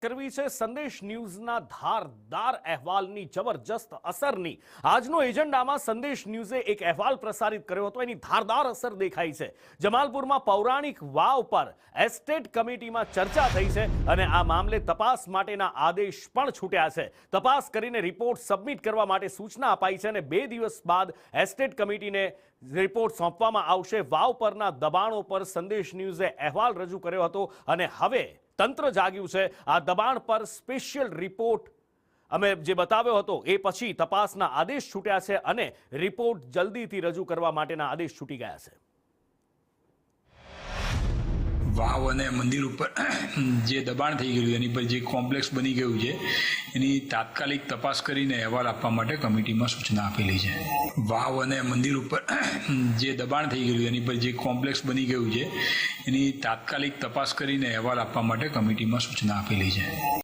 કરવી છે સંદેશ ન્યૂઝના ધારદાર અહેવાલની જબરજસ્ત અસરની આજનો એજન્ડામાં સંદેશ ન્યૂઝે એક અહેવાલ પ્રસારિત કર્યો હતો. એની ધારદાર અસર દેખાઈ છે. જમાલપુરમાં પૌરાણિક વાવ પર એસ્ટેટ કમિટીમાં ચર્ચા થઈ છે અને આ મામલે તપાસ માટેના આદેશ પણ છૂટ્યા છે. તપાસ કરીને રિપોર્ટ સબમિટ કરવા માટે સૂચના અપાઈ છે અને 2 દિવસ બાદ એસ્ટેટ કમિટીને રિપોર્ટ સોંપવામાં આવશે. વાવ પરના દબાણો પર સંદેશ ન્યૂઝે અહેવાલ રજૂ કર્યો હતો અને હવે તંત્ર જાગ્યું છે. આ દબાણ પર સ્પેશિયલ રિપોર્ટ અમે જે બતાવ્યો હતો એ પછી તપાસના આદેશ છૂટ્યા છે અને રિપોર્ટ જલ્દીથી રજૂ કરવા માટેના આદેશ છૂટી ગયા છે. વાવ અને મંદિર ઉપર જે દબાણ થઈ ગયું એની પર જે કોમ્પ્લેક્સ બની ગયું છે એની તાત્કાલિક તપાસ કરીને અહેવાલ આપવા માટે કમિટીમાં સૂચના આપેલી છે. વાવ અને મંદિર ઉપર જે દબાણ થઈ ગયું એની પર જે કોમ્પ્લેક્સ બની ગયું છે એની તાત્કાલિક તપાસ કરીને અહેવાલ આપવા માટે કમિટીમાં સૂચના આપેલી છે.